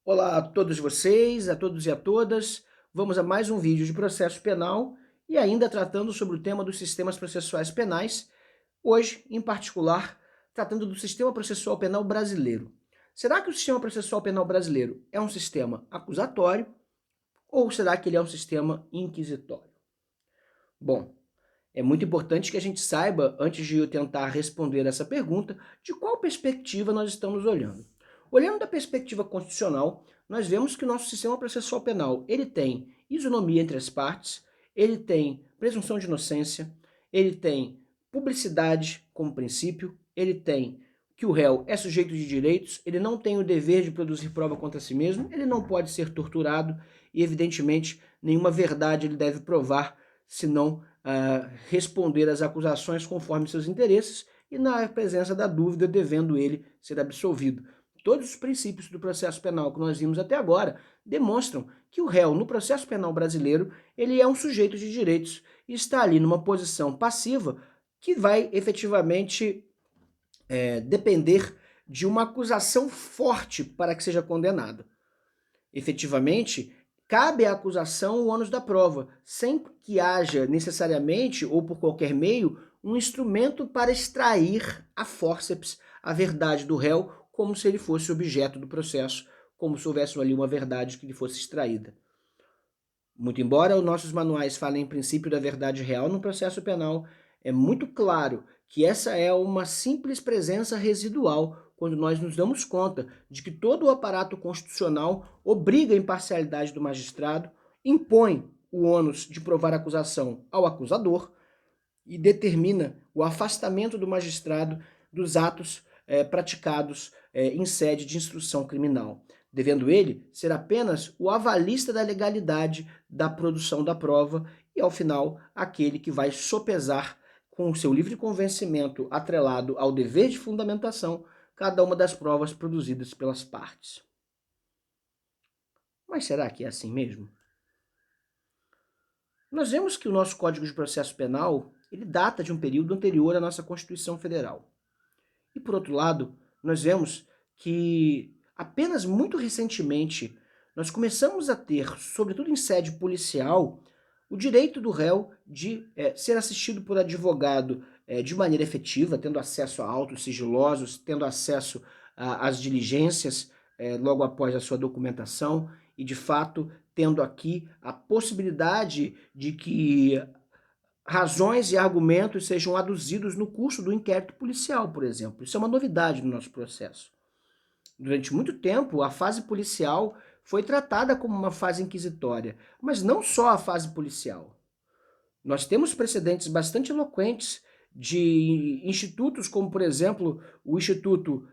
Olá a todos vocês, a todos e a todas. Vamos a mais um vídeo de processo penal e ainda tratando sobre o tema dos sistemas processuais penais, hoje, em particular, tratando do sistema processual penal brasileiro. Será que o sistema processual penal brasileiro é um sistema acusatório ou será que ele é um sistema inquisitório? Bom, é muito importante que a gente saiba, antes de eu tentar responder essa pergunta, de qual perspectiva nós estamos olhando. Olhando da perspectiva constitucional, nós vemos que o nosso sistema processual penal, ele tem isonomia entre as partes, ele tem presunção de inocência, ele tem publicidade como princípio, ele tem que o réu é sujeito de direitos, ele não tem o dever de produzir prova contra si mesmo, ele não pode ser torturado e, evidentemente, nenhuma verdade ele deve provar, senão responder às acusações conforme seus interesses e, na presença da dúvida, devendo ele ser absolvido. Todos os princípios do processo penal que nós vimos até agora demonstram que o réu, no processo penal brasileiro, ele é um sujeito de direitos e está ali numa posição passiva que vai efetivamente depender de uma acusação forte para que seja condenado. Efetivamente, cabe à acusação o ônus da prova, sem que haja necessariamente ou por qualquer meio um instrumento para extrair a fórceps a verdade do réu, como se ele fosse objeto do processo, como se houvesse ali uma verdade que lhe fosse extraída. Muito embora os nossos manuais falem em princípio da verdade real no processo penal, é muito claro que essa é uma simples presença residual quando nós nos damos conta de que todo o aparato constitucional obriga a imparcialidade do magistrado, impõe o ônus de provar a acusação ao acusador e determina o afastamento do magistrado dos atos praticados em sede de instrução criminal, devendo ele ser apenas o avalista da legalidade da produção da prova e, ao final, aquele que vai sopesar com o seu livre convencimento atrelado ao dever de fundamentação cada uma das provas produzidas pelas partes. Mas será que é assim mesmo? Nós vemos que o nosso Código de Processo Penal ele data de um período anterior à nossa Constituição Federal. E, por outro lado, nós vemos que apenas muito recentemente nós começamos a ter, sobretudo em sede policial, o direito do réu de ser assistido por advogado de maneira efetiva, tendo acesso a autos sigilosos, tendo acesso às diligências logo após a sua documentação e, de fato, tendo aqui a possibilidade de que razões e argumentos sejam aduzidos no curso do inquérito policial, por exemplo. Isso é uma novidade no nosso processo. Durante muito tempo, a fase policial foi tratada como uma fase inquisitória, mas não só a fase policial. Nós temos precedentes bastante eloquentes de institutos como, por exemplo, o Instituto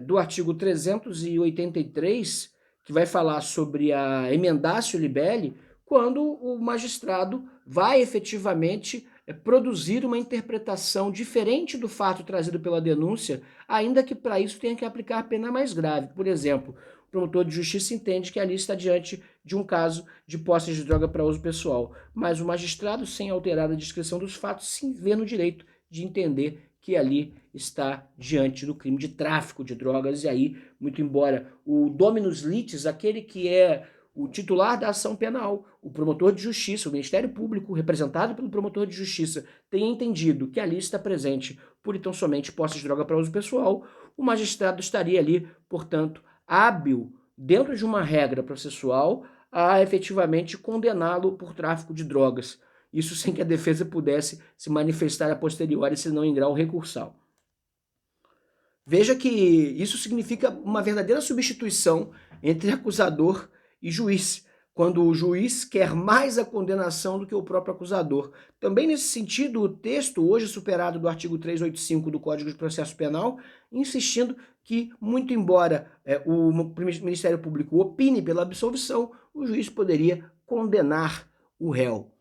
do artigo 383, que vai falar sobre a emendatio libelli, quando o magistrado vai efetivamente produzir uma interpretação diferente do fato trazido pela denúncia, ainda que para isso tenha que aplicar a pena mais grave. Por exemplo, o promotor de justiça entende que ali está diante de um caso de posse de droga para uso pessoal, mas o magistrado, sem alterar a descrição dos fatos, se vê no direito de entender que ali está diante do crime de tráfico de drogas, e aí, muito embora o dominus litis, aquele que é o titular da ação penal, o promotor de justiça, o Ministério Público, representado pelo promotor de justiça, tenha entendido que ali está presente por então somente posse de droga para uso pessoal, o magistrado estaria ali, portanto, hábil, dentro de uma regra processual, a efetivamente condená-lo por tráfico de drogas. Isso sem que a defesa pudesse se manifestar a posteriori, senão em grau recursal. Veja que isso significa uma verdadeira substituição entre acusador e juiz, quando o juiz quer mais a condenação do que o próprio acusador. Também nesse sentido, o texto, hoje superado do artigo 385 do Código de Processo Penal, insistindo que, muito embora o Ministério Público opine pela absolvição, o juiz poderia condenar o réu.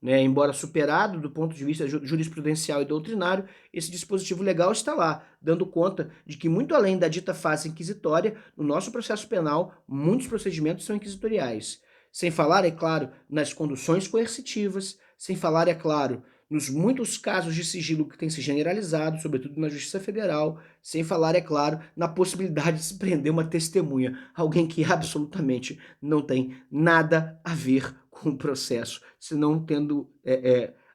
Embora superado do ponto de vista jurisprudencial e doutrinário, esse dispositivo legal está lá, dando conta de que, muito além da dita fase inquisitória, no nosso processo penal, muitos procedimentos são inquisitoriais. Sem falar, é claro, nas conduções coercitivas, sem falar, é claro, nos muitos casos de sigilo que têm se generalizado, sobretudo na Justiça Federal, sem falar, é claro, na possibilidade de se prender uma testemunha, alguém que absolutamente não tem nada a ver com o processo, senão tendo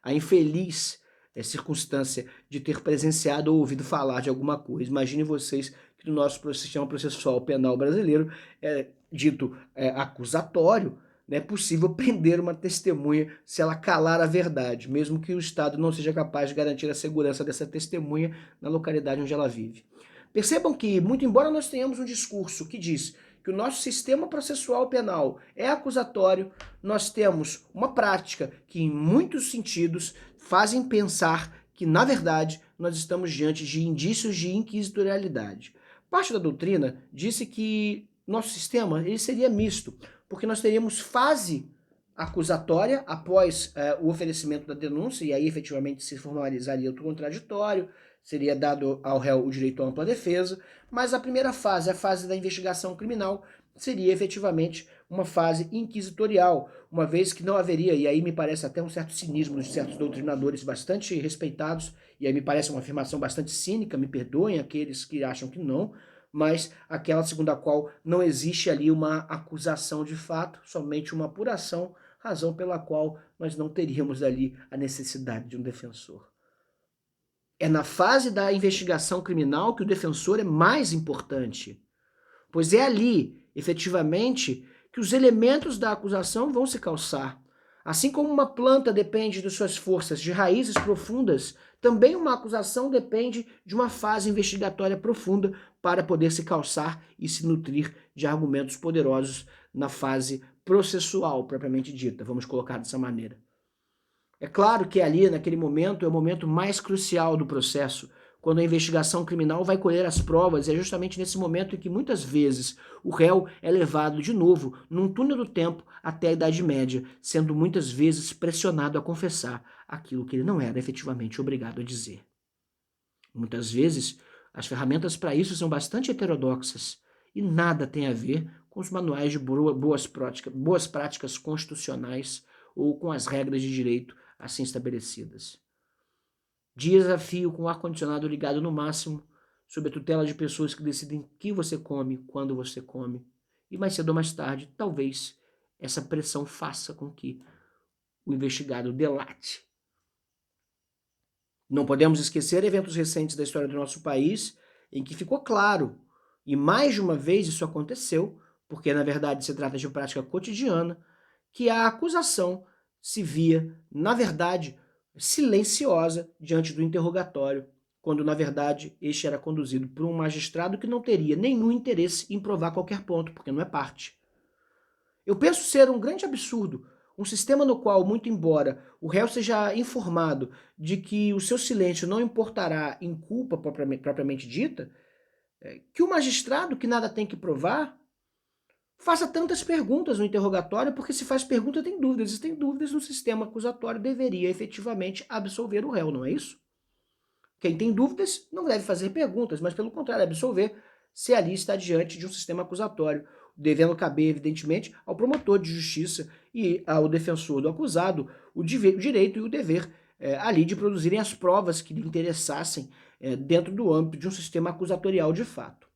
a infeliz circunstância de ter presenciado ou ouvido falar de alguma coisa. Imagine vocês que no nosso sistema processual penal brasileiro é dito acusatório, é possível prender uma testemunha se ela calar a verdade, mesmo que o Estado não seja capaz de garantir a segurança dessa testemunha na localidade onde ela vive. Percebam que, muito embora nós tenhamos um discurso que diz que o nosso sistema processual penal é acusatório, nós temos uma prática que, em muitos sentidos, fazem pensar que, na verdade, nós estamos diante de indícios de inquisitorialidade. Parte da doutrina disse que nosso sistema ele seria misto, porque nós teríamos fase acusatória após o oferecimento da denúncia, e aí efetivamente se formalizaria o contraditório, seria dado ao réu o direito à ampla defesa, mas a primeira fase, a fase da investigação criminal, seria efetivamente uma fase inquisitorial, uma vez que não haveria, e aí me parece até um certo cinismo de certos doutrinadores bastante respeitados, e aí me parece uma afirmação bastante cínica, me perdoem aqueles que acham que não, mas aquela segundo a qual não existe ali uma acusação de fato, somente uma apuração, razão pela qual nós não teríamos ali a necessidade de um defensor. É na fase da investigação criminal que o defensor é mais importante, pois é ali, efetivamente, que os elementos da acusação vão se calçar. Assim como uma planta depende de suas forças de raízes profundas, também uma acusação depende de uma fase investigatória profunda para poder se calçar e se nutrir de argumentos poderosos na fase processual, propriamente dita, vamos colocar dessa maneira. É claro que ali, naquele momento, é o momento mais crucial do processo, quando a investigação criminal vai colher as provas, e é justamente nesse momento em que muitas vezes o réu é levado de novo num túnel do tempo até a Idade Média, sendo muitas vezes pressionado a confessar aquilo que ele não era efetivamente obrigado a dizer. Muitas vezes, as ferramentas para isso são bastante heterodoxas e nada tem a ver com os manuais de boas práticas constitucionais ou com as regras de direito assim estabelecidas. Dias a fio com o ar-condicionado ligado no máximo, sob a tutela de pessoas que decidem o que você come, quando você come. E mais cedo ou mais tarde, talvez, essa pressão faça com que o investigado delate. Não podemos esquecer eventos recentes da história do nosso país em que ficou claro, e mais de uma vez isso aconteceu, porque na verdade se trata de prática cotidiana, que a acusação se via, na verdade, silenciosa diante do interrogatório, quando na verdade este era conduzido por um magistrado que não teria nenhum interesse em provar qualquer ponto, porque não é parte. Eu penso ser um grande absurdo um sistema no qual, muito embora o réu seja informado de que o seu silêncio não importará em culpa propriamente dita, que o magistrado, que nada tem que provar, faça tantas perguntas no interrogatório, porque se faz pergunta tem dúvidas. Se tem dúvidas, no sistema acusatório deveria efetivamente absolver o réu, não é isso? Quem tem dúvidas não deve fazer perguntas, mas pelo contrário, absolver se ali está diante de um sistema acusatório, devendo caber, evidentemente, ao promotor de justiça e ao defensor do acusado o direito e o dever ali de produzirem as provas que lhe interessassem dentro do âmbito de um sistema acusatorial de fato.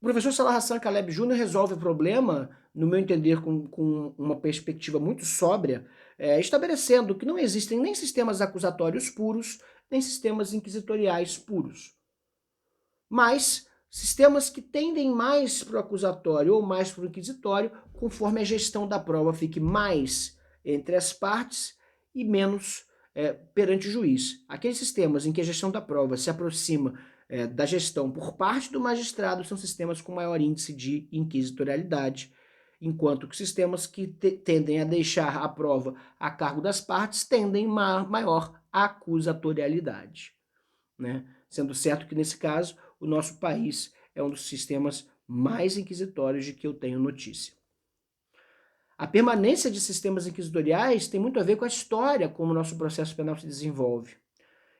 O professor Salah Hassan Caleb Jr. resolve o problema, no meu entender, com uma perspectiva muito sóbria, estabelecendo que não existem nem sistemas acusatórios puros, nem sistemas inquisitoriais puros. Mas sistemas que tendem mais para o acusatório ou mais para o inquisitório, conforme a gestão da prova fique mais entre as partes e menos perante o juiz. Aqueles sistemas em que a gestão da prova se aproxima da gestão por parte do magistrado são sistemas com maior índice de inquisitorialidade, enquanto que sistemas que tendem a deixar a prova a cargo das partes tendem maior acusatorialidade, né? Sendo certo que, nesse caso, o nosso país é um dos sistemas mais inquisitórios de que eu tenho notícia. A permanência de sistemas inquisitoriais tem muito a ver com a história como o nosso processo penal se desenvolve.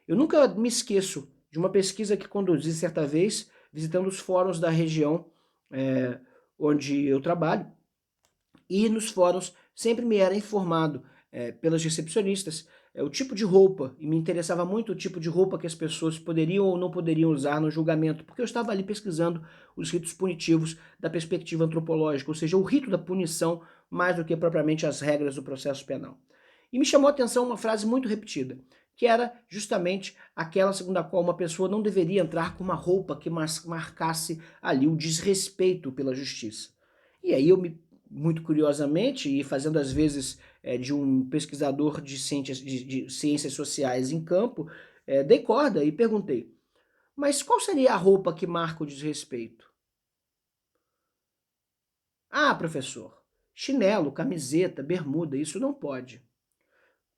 Eu nunca me esqueço de uma pesquisa que conduzi certa vez, visitando os fóruns da região onde eu trabalho, e nos fóruns sempre me era informado pelas recepcionistas o tipo de roupa, e me interessava muito o tipo de roupa que as pessoas poderiam ou não poderiam usar no julgamento, porque eu estava ali pesquisando os ritos punitivos da perspectiva antropológica, ou seja, o rito da punição mais do que propriamente as regras do processo penal. E me chamou a atenção uma frase muito repetida, que era justamente aquela segundo a qual uma pessoa não deveria entrar com uma roupa que marcasse ali o desrespeito pela justiça. E aí muito curiosamente, e fazendo às vezes de um pesquisador de ciências sociais em campo, dei corda e perguntei, mas qual seria a roupa que marca o desrespeito? Ah, professor, chinelo, camiseta, bermuda, isso não pode.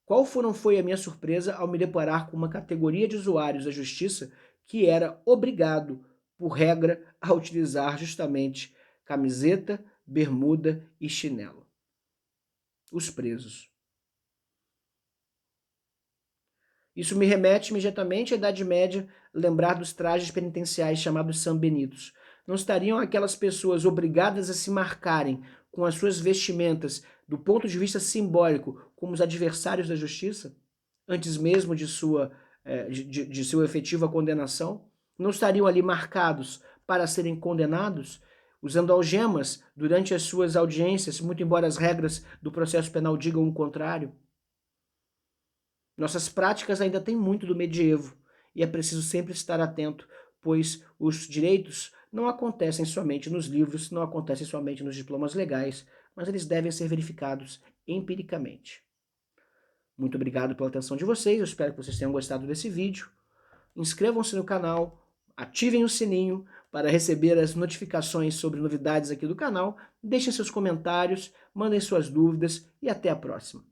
Qual não foi a minha surpresa ao me deparar com uma categoria de usuários da justiça que era obrigado, por regra, a utilizar justamente camiseta, bermuda e chinelo. Os presos. Isso me remete imediatamente à Idade Média, lembrar dos trajes penitenciais chamados sambenitos. Não estariam aquelas pessoas obrigadas a se marcarem com as suas vestimentas do ponto de vista simbólico como os adversários da justiça, antes mesmo de sua efetiva condenação? Não estariam ali marcados para serem condenados, usando algemas durante as suas audiências, muito embora as regras do processo penal digam o contrário? Nossas práticas ainda têm muito do medievo e é preciso sempre estar atento, pois os direitos não acontecem somente nos livros, não acontecem somente nos diplomas legais, mas eles devem ser verificados empiricamente. Muito obrigado pela atenção de vocês, eu espero que vocês tenham gostado desse vídeo. Inscrevam-se no canal, ativem o sininho para receber as notificações sobre novidades aqui do canal, deixem seus comentários, mandem suas dúvidas e até a próxima.